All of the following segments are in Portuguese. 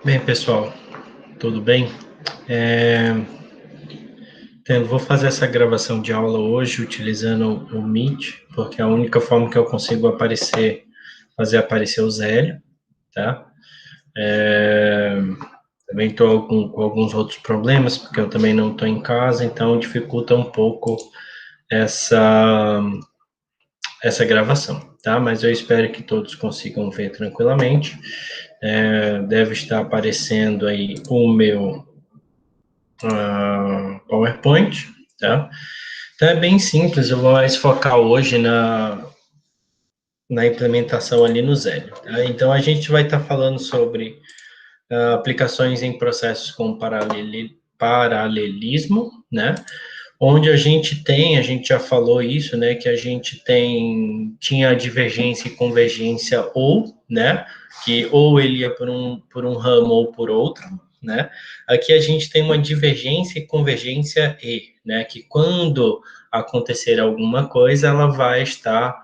Bem, pessoal, tudo bem? Vou fazer essa gravação de aula hoje utilizando o Meet, porque é a única forma que eu consigo fazer aparecer o Zélio, tá? Também estou com alguns outros problemas, porque eu também não estou em casa, então dificulta um pouco essa gravação, tá? Mas eu espero que todos consigam ver tranquilamente. Deve estar aparecendo aí o meu PowerPoint, tá? Então é bem simples, eu vou mais focar hoje na implementação ali no Zélio, tá? Então a gente vai estar falando sobre aplicações em processos com paralelismo, né? Onde a gente já falou isso, né? Que a gente tinha divergência e convergência né? Que ou ele ia por um ramo ou por outro, né? Aqui a gente tem uma divergência e convergência né? Que quando acontecer alguma coisa, ela vai estar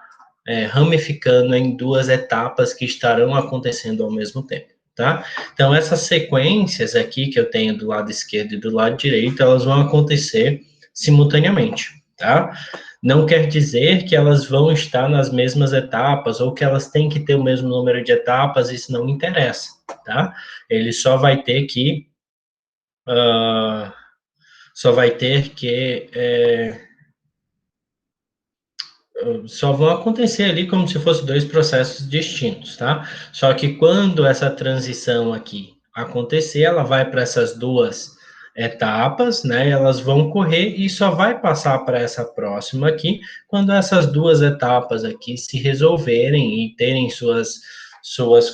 ramificando em duas etapas que estarão acontecendo ao mesmo tempo, tá? Então, essas sequências aqui que eu tenho do lado esquerdo e do lado direito, elas vão acontecer simultaneamente, tá? Não quer dizer que elas vão estar nas mesmas etapas ou que elas têm que ter o mesmo número de etapas, isso não interessa, tá? Ele só vai ter que só vão acontecer ali como se fossem dois processos distintos, tá? Só que quando essa transição aqui acontecer, ela vai para essas duas etapas, né? Elas vão correr e só vai passar para essa próxima aqui quando essas duas etapas aqui se resolverem e terem suas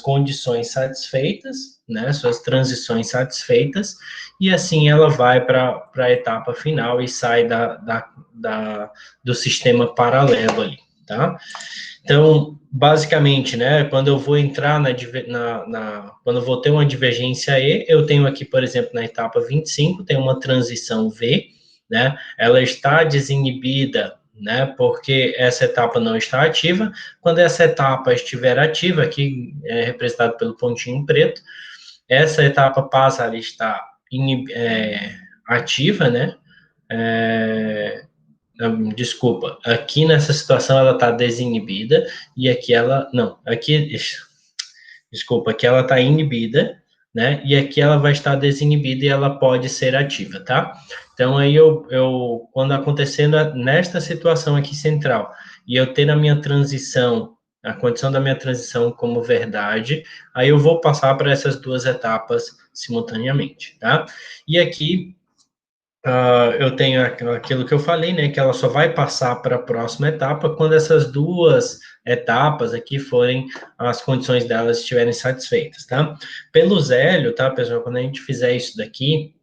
condições satisfeitas, né? Suas transições satisfeitas, e assim ela vai para a etapa final e sai do sistema paralelo ali, tá? Então, basicamente, né, quando eu vou entrar quando eu vou ter uma divergência E, eu tenho aqui, por exemplo, na etapa 25, tem uma transição V, né, ela está desinibida, né, porque essa etapa não está ativa. Quando essa etapa estiver ativa, aqui é representado pelo pontinho preto, essa etapa passa a estar ativa, né, desculpa, aqui nessa situação ela está desinibida e aqui ela, não, aqui, desculpa, aqui ela está inibida, né, e aqui ela vai estar desinibida e ela pode ser ativa, tá? Então aí quando acontecendo nesta situação aqui central, e eu ter a minha transição, a condição da minha transição como verdade, aí eu vou passar para essas duas etapas simultaneamente, tá? E aqui eu tenho aquilo que eu falei, né, que ela só vai passar para a próxima etapa quando essas duas etapas aqui forem, as condições delas estiverem satisfeitas, tá? Pelo Zélio, tá, pessoal, quando a gente fizer isso daqui,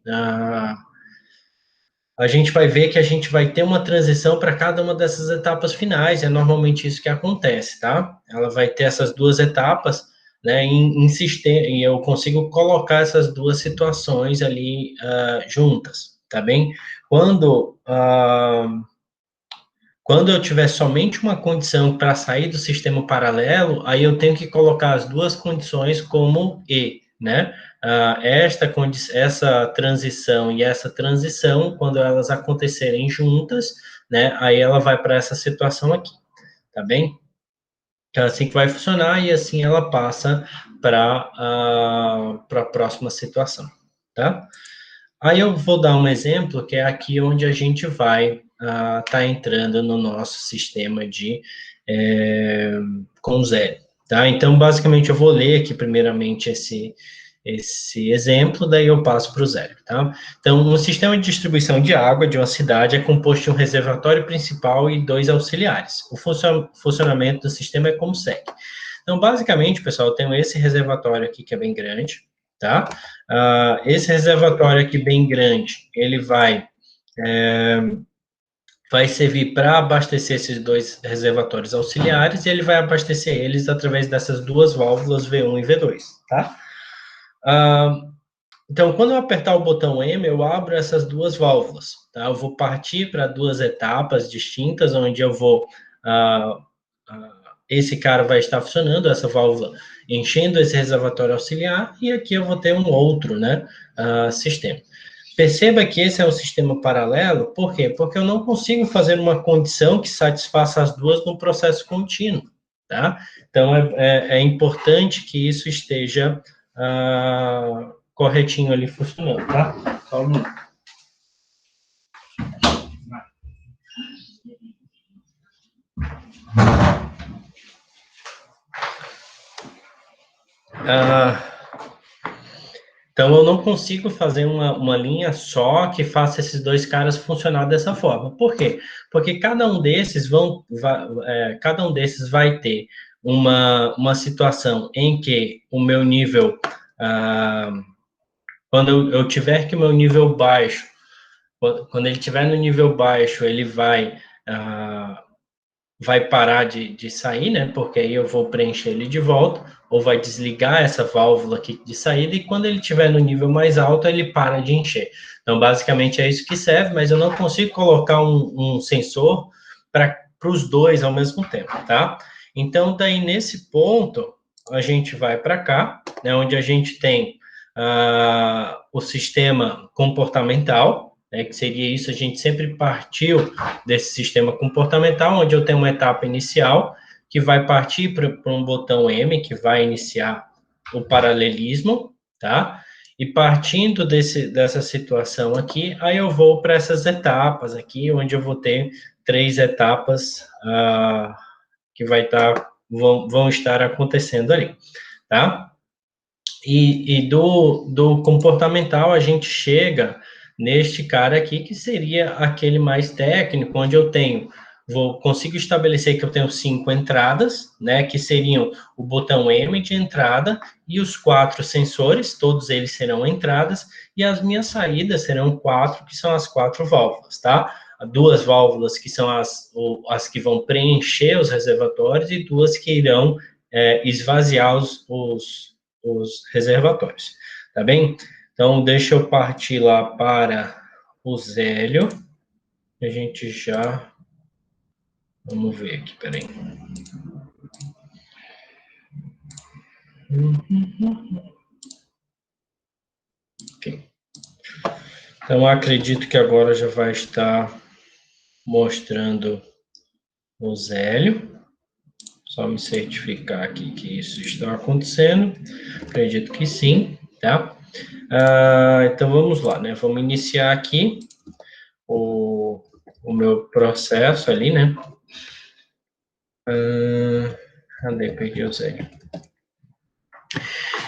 a gente vai ver que a gente vai ter uma transição para cada uma dessas etapas finais, é normalmente isso que acontece, tá? Ela vai ter essas duas etapas, né, em sistema, e eu consigo colocar essas duas situações ali juntas, tá bem? Quando, quando eu tiver somente uma condição para sair do sistema paralelo, aí eu tenho que colocar as duas condições como E, né? Essa transição e essa transição, quando elas acontecerem juntas, né? Aí ela vai para essa situação aqui, tá bem? Então, é assim que vai funcionar e assim ela passa para a próxima situação, tá? Aí eu vou dar um exemplo que é aqui onde a gente vai estar entrando no nosso sistema com zero, tá? Então, basicamente, eu vou ler aqui primeiramente esse exemplo, daí eu passo para o zero, tá? Então, um sistema de distribuição de água de uma cidade é composto de um reservatório principal e dois auxiliares. O funcionamento do sistema é como segue. Então, basicamente, pessoal, eu tenho esse reservatório aqui que é bem grande, tá? Esse reservatório aqui bem grande, ele vai servir para abastecer esses dois reservatórios auxiliares e ele vai abastecer eles através dessas duas válvulas V1 e V2, tá? Então, quando eu apertar o botão M, eu abro essas duas válvulas, tá? Eu vou partir para duas etapas distintas, onde eu vou esse cara vai estar funcionando, essa válvula enchendo esse reservatório auxiliar, e aqui eu vou ter um outro, né, sistema. Perceba que esse é um sistema paralelo, por quê? Porque eu não consigo fazer uma condição que satisfaça as duas no processo contínuo, tá? Então, é importante que isso esteja corretinho ali funcionando, tá? Só um minuto. Então, eu não consigo fazer uma linha só que faça esses dois caras funcionar dessa forma. Por quê? Porque cada um desses vai ter uma situação em que o meu nível, quando eu tiver que o meu nível baixo, quando ele estiver no nível baixo, ele vai parar de sair, né? Porque aí eu vou preencher ele de volta, ou vai desligar essa válvula aqui de saída, e quando ele estiver no nível mais alto, ele para de encher. Então, basicamente é isso que serve, mas eu não consigo colocar um sensor para os dois ao mesmo tempo, tá? Então, daí nesse ponto, a gente vai para cá, né, onde a gente tem o sistema comportamental, né, que seria isso, a gente sempre partiu desse sistema comportamental, onde eu tenho uma etapa inicial, que vai partir para um botão M, que vai iniciar o paralelismo, tá? E partindo dessa situação aqui, aí eu vou para essas etapas aqui, onde eu vou ter 3 etapas que vão estar acontecendo ali, tá? E do comportamental, a gente chega neste cara aqui, que seria aquele mais técnico, onde eu consigo estabelecer que eu tenho 5 entradas, né, que seriam o botão M de entrada e os 4 sensores, todos eles serão entradas, e as minhas saídas serão 4, que são as 4 válvulas, tá? 2 válvulas que são as que vão preencher os reservatórios e 2 que irão esvaziar os reservatórios, tá bem? Então, deixa eu partir lá para o Zélio. A gente já... Vamos ver aqui, peraí. Okay. Então, acredito que agora já vai estar mostrando o Zélio. Só me certificar aqui que isso está acontecendo. Acredito que sim, tá? Então, vamos lá, né? Vamos iniciar aqui o meu processo ali, né? Cadê? Perdi o Zélio.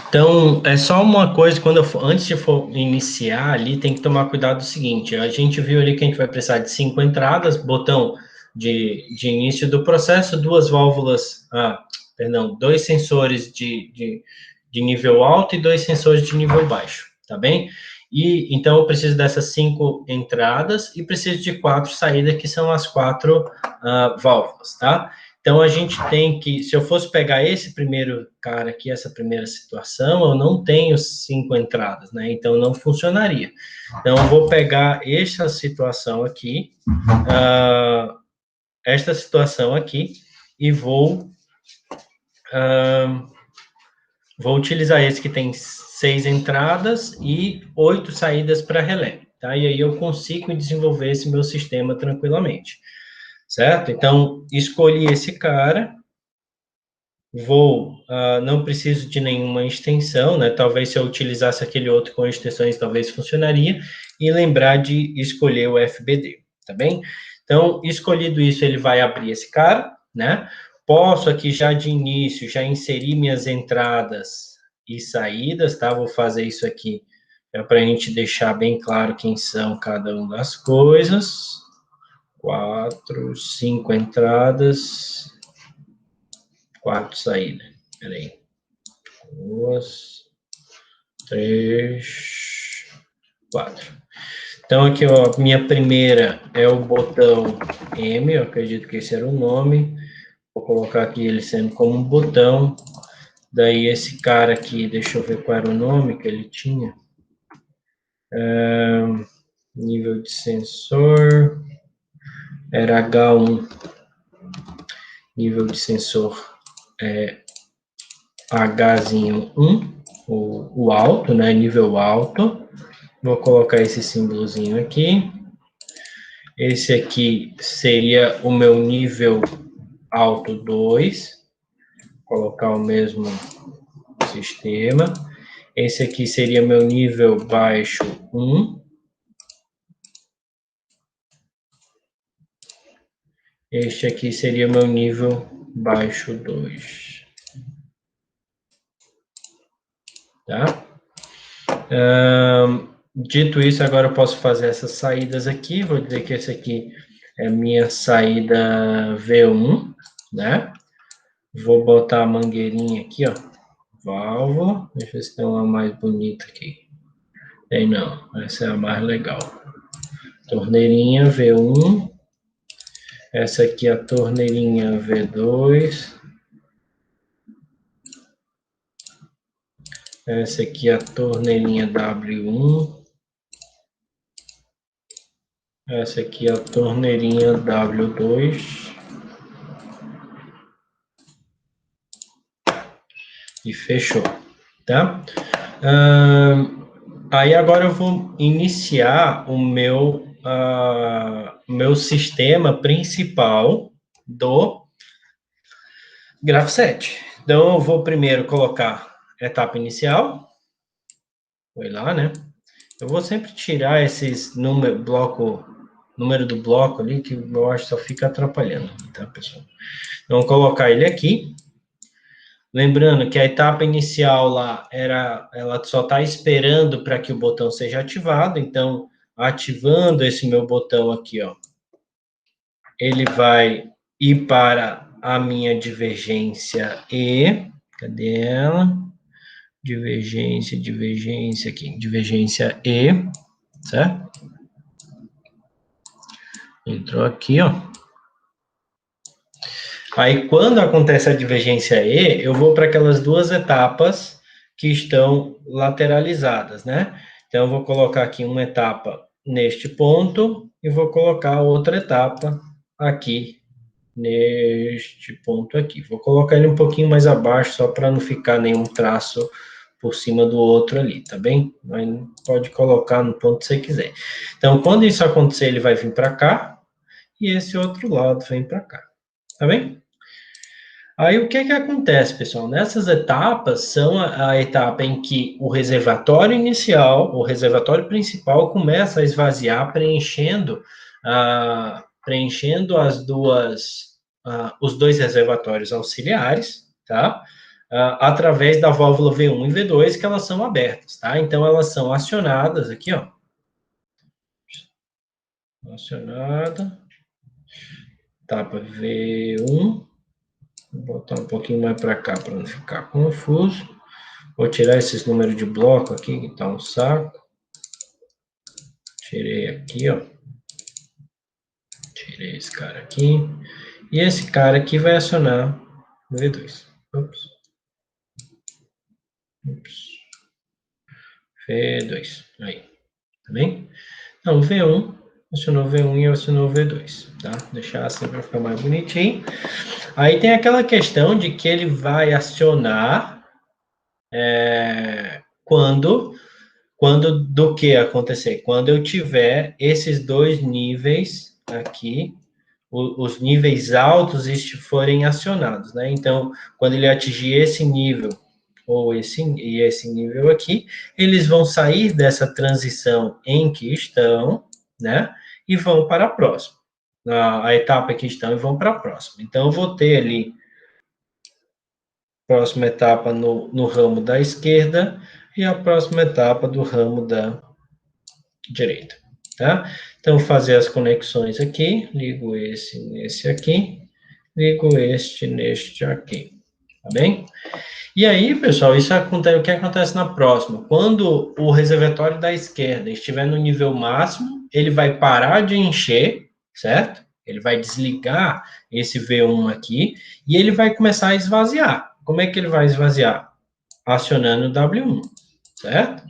Então, é só uma coisa, antes de for iniciar ali, tem que tomar cuidado do seguinte, a gente viu ali que a gente vai precisar de 5 entradas, botão de início do processo, 2 válvulas, perdão, 2 sensores de nível alto e 2 sensores de nível baixo, tá bem? E, então, eu preciso dessas 5 entradas e preciso de 4 saídas, que são as 4 válvulas, tá? Então, a gente tem que, se eu fosse pegar esse primeiro cara aqui, essa primeira situação, eu não tenho 5 entradas, né? Então, não funcionaria. Então, eu vou pegar esta situação aqui, e vou utilizar esse que tem 6 entradas e 8 saídas para relé, tá? E aí eu consigo desenvolver esse meu sistema tranquilamente, certo? Então, escolhi esse cara, não preciso de nenhuma extensão, né? Talvez se eu utilizasse aquele outro com extensões, talvez funcionaria, e lembrar de escolher o FBD, tá bem? Então, escolhido isso, ele vai abrir esse cara, né? Posso aqui já de início, já inserir minhas entradas e saídas, tá? Vou fazer isso aqui para a gente deixar bem claro quem são cada uma das coisas. 4, 5 entradas, 4 saídas. Peraí. 2, 3, 4. Então, aqui, ó, minha primeira é o botão M, eu acredito que esse era o nome. Vou colocar aqui ele sendo como um botão. Daí, esse cara aqui, deixa eu ver qual era o nome que ele tinha. Nível de sensor, era H1. nível de sensor H1, o alto, né, nível alto. Vou colocar esse símbolozinho aqui. Esse aqui seria o meu nível alto 2. Colocar o mesmo sistema. Esse aqui seria meu nível baixo 1. Este aqui seria meu nível baixo 2. Tá? Dito isso, agora eu posso fazer essas saídas aqui. Vou dizer que esse aqui é minha saída V1, né? Vou botar a mangueirinha aqui, ó. Válvula. Deixa eu ver se tem uma mais bonita aqui. Tem não. Essa é a mais legal. Torneirinha V1. Essa aqui é a torneirinha V2. Essa aqui é a torneirinha W1. Essa aqui é a torneirinha W2. E fechou, tá? Aí agora eu vou iniciar o meu sistema principal do Graph7. Então, eu vou primeiro colocar a etapa inicial. Foi lá, né? Eu vou sempre tirar esses número do bloco ali, que eu acho que só fica atrapalhando, tá, pessoal? Então, vou colocar ele aqui. Lembrando que a etapa inicial lá ela só está esperando para que o botão seja ativado. Então, ativando esse meu botão aqui, ó, ele vai ir para a minha divergência E. Cadê ela? Divergência aqui. Divergência E, certo? Entrou aqui, ó. Aí, quando acontece a divergência E, eu vou para aquelas duas etapas que estão lateralizadas, né? Então, eu vou colocar aqui uma etapa neste ponto e vou colocar outra etapa aqui neste ponto aqui. Vou colocar ele um pouquinho mais abaixo, só para não ficar nenhum traço por cima do outro ali, tá bem? Mas pode colocar no ponto que você quiser. Então, quando isso acontecer, ele vai vir para cá e esse outro lado vem para cá, tá bem? Aí o que acontece, pessoal? Nessas etapas são a etapa em que o reservatório inicial, o reservatório principal começa a esvaziar, preenchendo os dois reservatórios auxiliares, tá? Através da válvula V1 e V2, que elas são abertas, tá? Então elas são acionadas aqui, ó. Acionada. Etapa V1. Vou botar um pouquinho mais para cá para não ficar confuso. Vou tirar esses números de bloco aqui, que tá um saco. Tirei aqui, ó. Tirei esse cara aqui. E esse cara aqui vai acionar o V2. Ups. V2. Aí. Tá bem? Então, V1 acionou V1 e acionou V2, tá? Deixar assim para ficar mais bonitinho. Aí tem aquela questão de que ele vai acionar quando do que acontecer? Quando eu tiver esses dois níveis aqui, os níveis altos forem acionados, né? Então, quando ele atingir esse nível ou esse nível aqui, eles vão sair dessa transição em que estão, né? E vão para a próxima. A etapa que estão e vão para a próxima. Então, eu vou ter ali próxima etapa no ramo da esquerda e a próxima etapa do ramo da direita, tá? Então, fazer as conexões aqui, ligo esse nesse aqui, ligo este neste aqui, tá bem? E aí, pessoal, o que acontece na próxima? Quando o reservatório da esquerda estiver no nível máximo, ele vai parar de encher, certo? Ele vai desligar esse V1 aqui e ele vai começar a esvaziar. Como é que ele vai esvaziar? Acionando o W1, certo?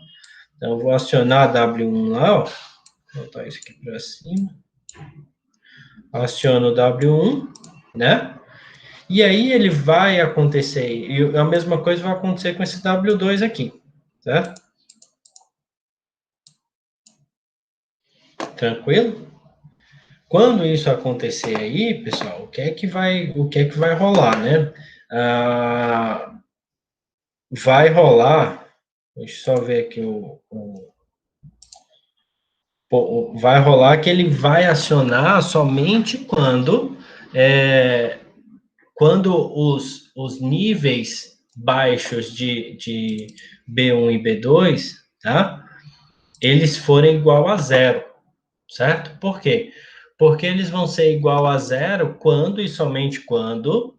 Então, eu vou acionar W1 lá, ó. Vou botar isso aqui para cima. Aciono o W1, né? E aí ele vai acontecer, e a mesma coisa vai acontecer com esse W2 aqui, certo? Tranquilo? Quando isso acontecer aí, pessoal, o que é que vai rolar, né? Vai rolar, deixa eu só ver aqui vai rolar que ele vai acionar somente quando os níveis baixos de B1 e B2, tá? Eles forem igual a zero, certo? Por quê? Porque eles vão ser igual a zero quando e somente quando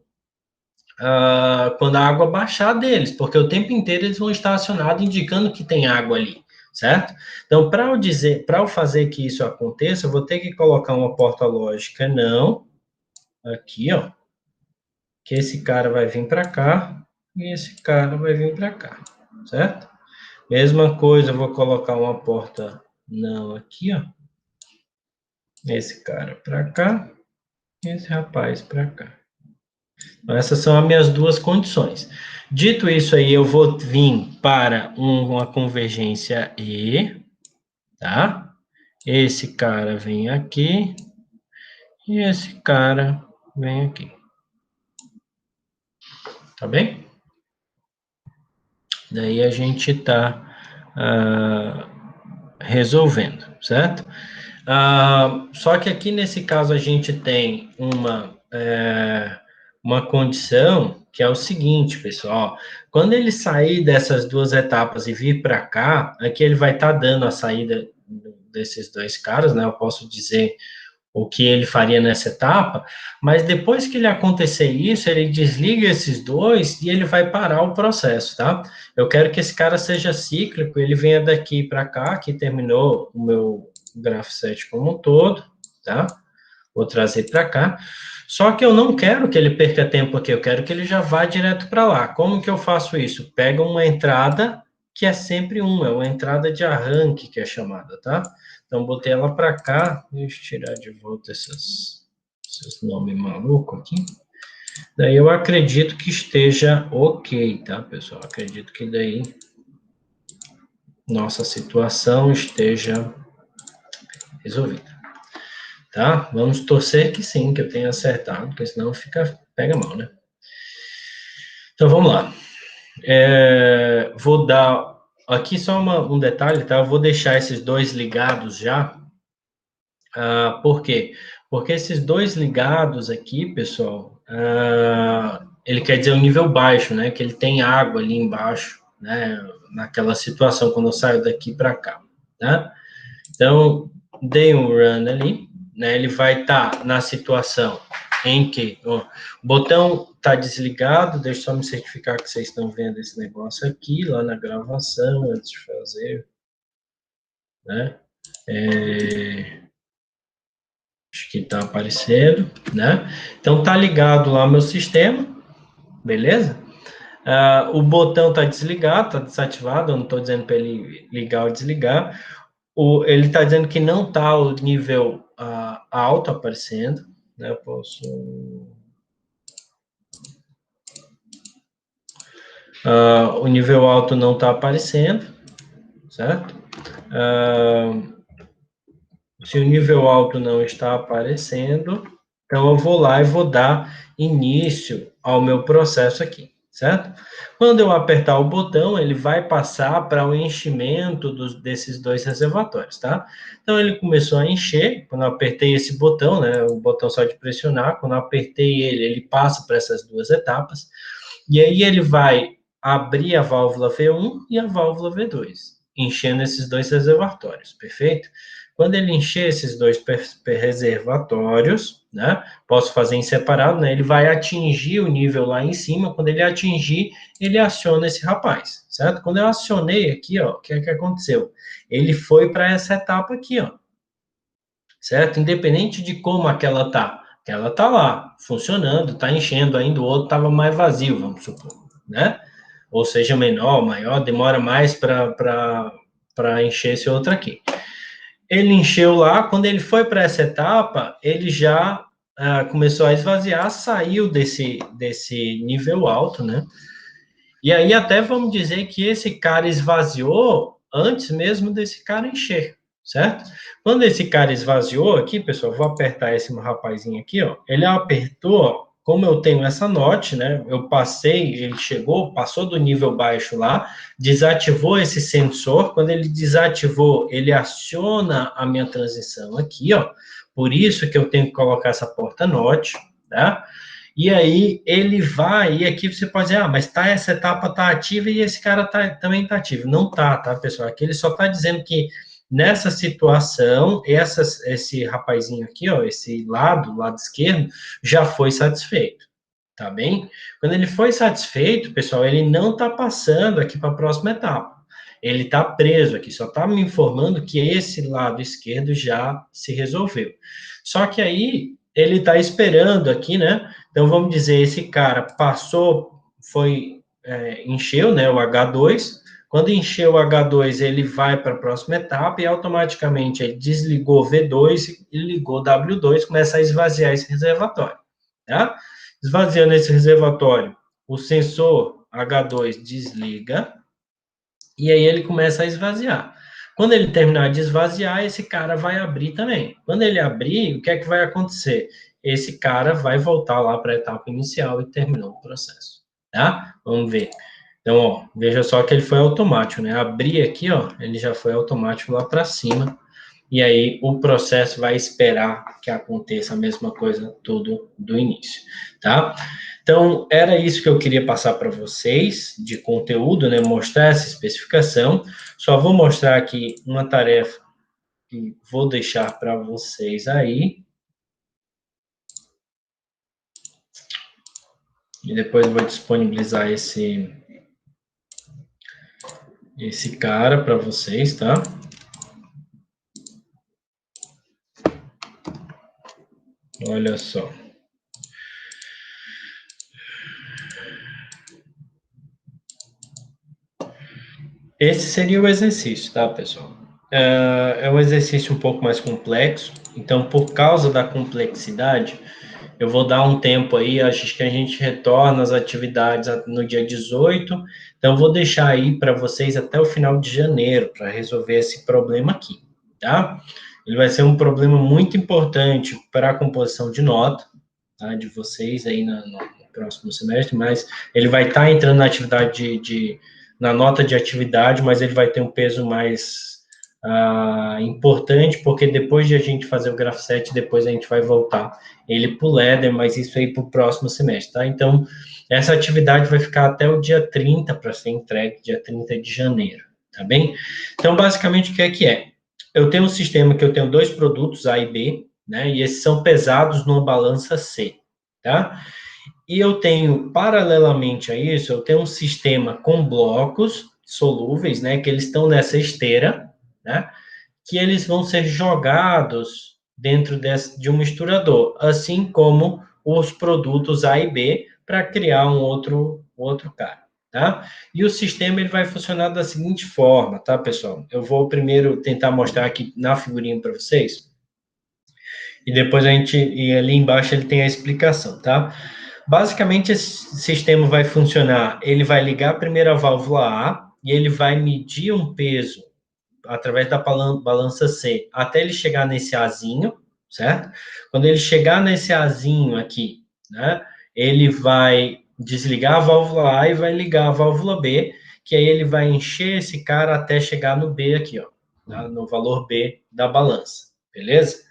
a água baixar deles, porque o tempo inteiro eles vão estar acionados indicando que tem água ali, certo? Então, para eu fazer que isso aconteça, eu vou ter que colocar uma porta lógica não, aqui, ó, que esse cara vai vir para cá e esse cara vai vir para cá, certo? Mesma coisa, eu vou colocar uma porta não aqui, ó, esse cara para cá e esse rapaz para cá. Então, essas são as minhas duas condições. Dito isso aí, eu vou vir para uma convergência E, tá? Esse cara vem aqui e esse cara vem aqui. Tá bem? Daí a gente está resolvendo, certo? Só que aqui nesse caso a gente tem uma condição que é o seguinte, pessoal. Quando ele sair dessas duas etapas e vir para cá, aqui ele vai estar dando a saída desses dois caras, né? Eu posso dizer o que ele faria nessa etapa, mas depois que ele acontecer isso, ele desliga esses dois e ele vai parar o processo, tá? Eu quero que esse cara seja cíclico, ele venha daqui para cá, que terminou o meu grafo 7 como um todo, tá? Vou trazer para cá. Só que eu não quero que ele perca tempo aqui, eu quero que ele já vá direto para lá. Como que eu faço isso? Pega uma entrada que é sempre é uma entrada de arranque que é chamada, tá? Então, botei ela para cá. Deixa eu tirar de volta esses nomes malucos aqui. Daí eu acredito que esteja ok, tá, pessoal? Acredito que daí nossa situação esteja resolvida, tá? Vamos torcer que sim, que eu tenha acertado, porque senão pega mal, né? Então, vamos lá. Vou dar aqui só um detalhe, tá? Eu vou deixar esses dois ligados já. Por quê? Porque esses dois ligados aqui, pessoal, ele quer dizer um nível baixo, né? Que ele tem água ali embaixo, né? Naquela situação, quando eu saio daqui para cá, tá? Então, dei um run ali, né? Ele vai estar na situação em que o botão está desligado, deixa eu só me certificar que vocês estão vendo esse negócio aqui, lá na gravação, antes de fazer, né? Acho que está aparecendo, né? Então, tá ligado lá o meu sistema, beleza? O botão está desligado, está desativado, eu não estou dizendo para ele ligar ou desligar. Ele está dizendo que não está o nível alto aparecendo, né? Eu posso... o nível alto não está aparecendo, certo? Se o nível alto não está aparecendo, então eu vou lá e vou dar início ao meu processo aqui, certo? Quando eu apertar o botão, ele vai passar para o enchimento desses dois reservatórios, tá? Então ele começou a encher, quando eu apertei esse botão, né, o botão só de pressionar, quando eu apertei ele passa para essas duas etapas, e aí ele vai abrir a válvula V1 e a válvula V2, enchendo esses dois reservatórios, perfeito? Quando ele encher esses dois reservatórios, né, posso fazer em separado, né, ele vai atingir o nível lá em cima, quando ele atingir, ele aciona esse rapaz, certo? Quando eu acionei aqui, ó, o que é que aconteceu? Ele foi para essa etapa aqui, ó, certo? Independente de como aquela tá lá, funcionando, tá enchendo ainda, o outro estava mais vazio, vamos supor, né? Ou seja, menor, maior, demora mais para encher esse outro aqui. Ele encheu lá, quando ele foi para essa etapa, ele já começou a esvaziar, saiu desse nível alto, né? E aí até vamos dizer que esse cara esvaziou antes mesmo desse cara encher, certo? Quando esse cara esvaziou aqui, pessoal, vou apertar esse rapazinho aqui, ó. Ele apertou, ó, como eu tenho essa note, né? Eu passei, ele chegou, passou do nível baixo lá, desativou esse sensor. Quando ele desativou, ele aciona a minha transição aqui, ó. Por isso que eu tenho que colocar essa porta note, tá? E aí ele vai, e aqui você pode dizer, mas tá, essa etapa tá ativa e esse cara também tá ativo. Não tá, pessoal? Aqui ele só tá dizendo que nessa situação, esse rapazinho aqui, ó, esse lado esquerdo, já foi satisfeito, tá bem? Quando ele foi satisfeito, pessoal, ele não tá passando aqui para a próxima etapa. Ele tá preso aqui, só tá me informando que esse lado esquerdo já se resolveu. Só que aí ele tá esperando aqui, né? Então vamos dizer, esse cara passou, encheu, né, o H2. Quando encheu o H2, ele vai para a próxima etapa e automaticamente ele desligou V2 e ligou W2, começa a esvaziar esse reservatório, tá? Esvaziando esse reservatório, o sensor H2 desliga e aí ele começa a esvaziar. Quando ele terminar de esvaziar, esse cara vai abrir também. Quando ele abrir, o que é que vai acontecer? Esse cara vai voltar lá para a etapa inicial e terminou o processo, tá? Vamos ver. Então, ó, veja só que ele foi automático, né? Abrir aqui, ó, ele já foi automático lá para cima. E aí o processo vai esperar que aconteça a mesma coisa tudo do início, tá? Então, era isso que eu queria passar para vocês de conteúdo, né? Mostrar essa especificação. Só vou mostrar aqui uma tarefa que vou deixar para vocês aí. E depois eu vou disponibilizar esse cara para vocês, tá? Olha só. Esse seria o exercício, tá, pessoal? É um exercício um pouco mais complexo, então, por causa da complexidade, eu vou dar um tempo aí, acho que a gente retorna às atividades no dia 18, então, vou deixar aí para vocês até o final de janeiro, para resolver esse problema aqui, tá? Ele vai ser um problema muito importante para a composição de nota, tá, de vocês aí no próximo semestre, mas ele vai estar entrando na atividade na nota de atividade, mas ele vai ter um peso mais importante, porque depois de a gente fazer o graph set, depois a gente vai voltar ele para o LEDER, mas isso aí para o próximo semestre, tá? Então, essa atividade vai ficar até o dia 30 para ser entregue, dia 30 de janeiro, tá bem? Então, basicamente, o que é que é? Eu tenho um sistema que eu tenho dois produtos, A e B, né? E esses são pesados numa balança C, tá? E eu tenho, paralelamente a isso, eu tenho um sistema com blocos solúveis, né? Que eles estão nessa esteira, né? Que eles vão ser jogados dentro de um misturador, assim como os produtos A e B, para criar um outro cara, tá? E o sistema ele vai funcionar da seguinte forma, tá, pessoal? Eu vou primeiro tentar mostrar aqui na figurinha para vocês, e depois e ali embaixo ele tem a explicação, tá? Basicamente, esse sistema vai funcionar, ele vai ligar primeiro a válvula A, e ele vai medir um peso através da balança C, até ele chegar nesse Azinho, certo? Quando ele chegar nesse Azinho aqui, né, ele vai desligar a válvula A e vai ligar a válvula B, que aí ele vai encher esse cara até chegar no B aqui, ó, tá? No valor B da balança, beleza?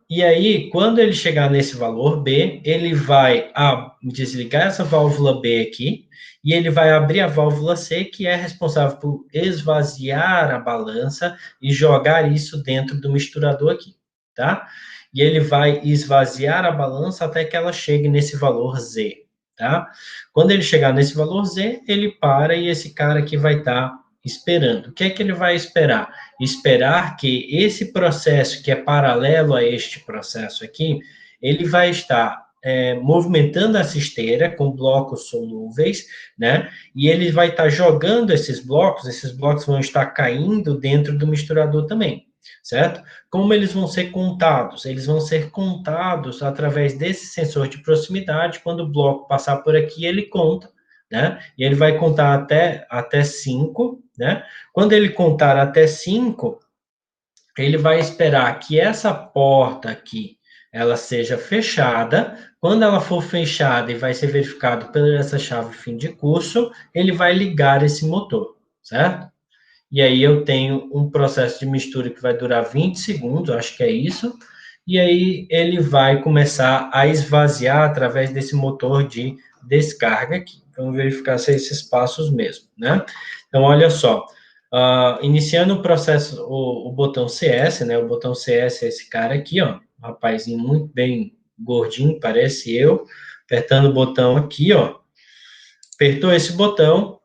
E aí, quando ele chegar nesse valor B, ele vai desligar essa válvula B aqui, e ele vai abrir a válvula C, que é responsável por esvaziar a balança e jogar isso dentro do misturador aqui, tá? E ele vai esvaziar a balança até que ela chegue nesse valor Z, tá? Quando ele chegar nesse valor Z, ele para e esse cara aqui vai estar esperando. O que é que ele vai esperar? Esperar que esse processo, que é paralelo a este processo aqui, ele vai estar movimentando essa esteira com blocos solúveis, né? E ele vai estar jogando esses blocos vão estar caindo dentro do misturador também. certo? Como eles vão ser contados? Eles vão ser contados através desse sensor de proximidade. Quando o bloco passar por aqui, ele conta, né? E ele vai contar até 5, né? Quando ele contar até 5, ele vai esperar que essa porta aqui ela seja fechada. Quando ela for fechada e vai ser verificado por essa chave fim de curso, ele vai ligar esse motor, certo? E aí eu tenho um processo de mistura que vai durar 20 segundos, acho que é isso. E aí ele vai começar a esvaziar através desse motor de descarga aqui. Vamos verificar se é esses passos mesmo, né? Então, olha só. Iniciando o processo, o botão CS, né? O botão CS é esse cara aqui, ó. Um rapazinho muito bem gordinho, parece eu. Apertando o botão aqui, ó. Apertou esse botão,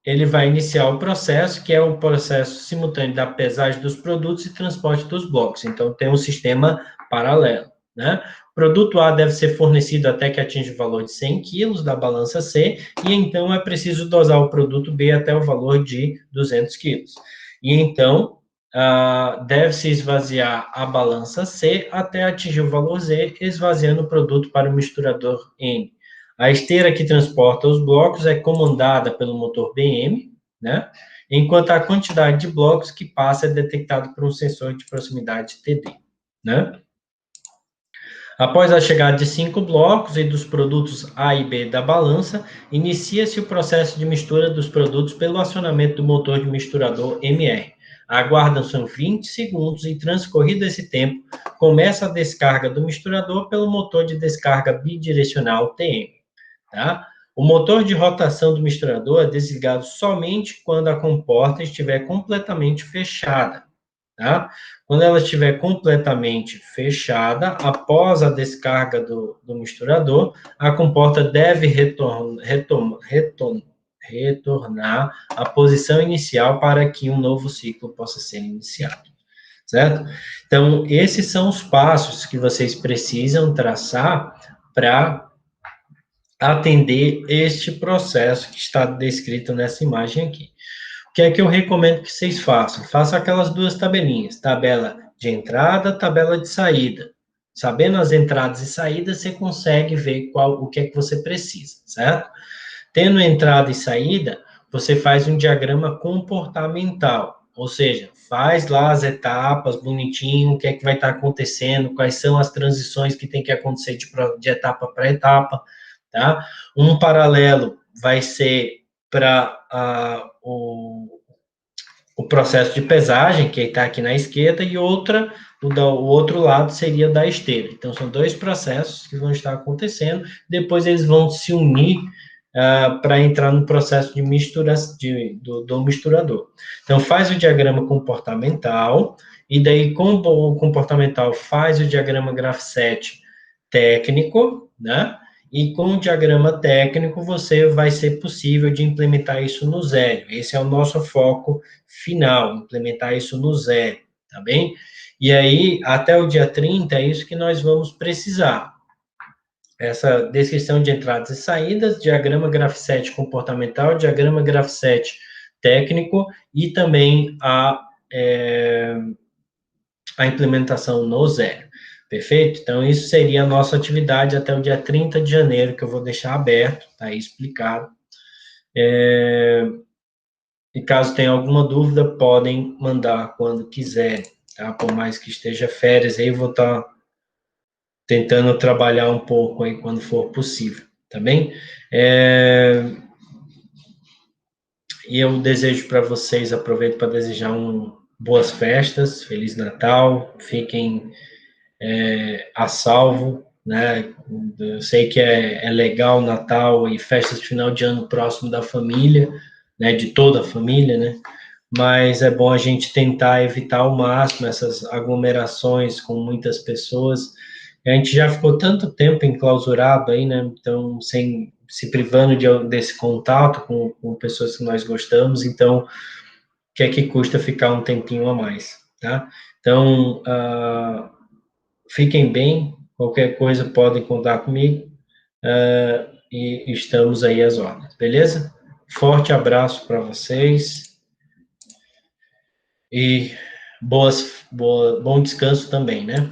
ele vai iniciar o processo, que é o processo simultâneo da pesagem dos produtos e transporte dos blocos. Então, tem um sistema paralelo, né? O produto A deve ser fornecido até que atinja o valor de 100 quilos da balança C, e então é preciso dosar o produto B até o valor de 200 quilos. E então, deve-se esvaziar a balança C até atingir o valor Z, esvaziando o produto para o misturador N. A esteira que transporta os blocos é comandada pelo motor BM, né? Enquanto a quantidade de blocos que passa é detectada por um sensor de proximidade TD, né? Após a chegada de 5 blocos e dos produtos A e B da balança, inicia-se o processo de mistura dos produtos pelo acionamento do motor de misturador MR. Aguardam-se 20 segundos e, transcorrido esse tempo, começa a descarga do misturador pelo motor de descarga bidirecional TM. Tá? O motor de rotação do misturador é desligado somente quando a comporta estiver completamente fechada. Tá? Quando ela estiver completamente fechada, após a descarga do misturador, a comporta deve retornar à posição inicial para que um novo ciclo possa ser iniciado, certo? Então, esses são os passos que vocês precisam traçar para atender este processo que está descrito nessa imagem aqui. O que é que eu recomendo que vocês façam? Façam aquelas duas tabelinhas, tabela de entrada, tabela de saída. Sabendo as entradas e saídas, você consegue ver o que é que você precisa, certo? Tendo entrada e saída, você faz um diagrama comportamental, ou seja, faz lá as etapas bonitinho, o que é que vai estar acontecendo, quais são as transições que tem que acontecer de etapa para etapa, tá? Um paralelo vai ser para o processo de pesagem, que está aqui na esquerda, e o outro lado seria da esteira. Então, são dois processos que vão estar acontecendo, depois eles vão se unir para entrar no processo de mistura do misturador. Então, faz o diagrama comportamental, e daí, com o comportamental, faz o diagrama Graph-7 técnico, né? E com o diagrama técnico, você vai ser possível de implementar isso no zero. Esse é o nosso foco final, implementar isso no zero, tá bem? E aí, até o dia 30, é isso que nós vamos precisar. Essa descrição de entradas e saídas, diagrama Graph-7 comportamental, diagrama Graph-7 técnico e também a implementação no zero. Perfeito? Então, isso seria a nossa atividade até o dia 30 de janeiro, que eu vou deixar aberto, tá aí explicado. E caso tenha alguma dúvida, podem mandar quando quiserem, tá? Por mais que esteja férias, aí eu vou estar tentando trabalhar um pouco aí quando for possível, tá bem? E eu desejo para vocês, aproveito para desejar boas festas, Feliz Natal, fiquem a salvo, né? Eu sei que é legal Natal e festas de final de ano próximo da família, né? De toda a família, né? Mas é bom a gente tentar evitar ao máximo essas aglomerações com muitas pessoas. A gente já ficou tanto tempo enclausurado aí, né? Então, sem se privando desse contato com pessoas que nós gostamos, então, o que é que custa ficar um tempinho a mais, tá? Então, fiquem bem, qualquer coisa podem contar comigo, e estamos aí às ordens, beleza? Forte abraço para vocês e bom descanso também, né?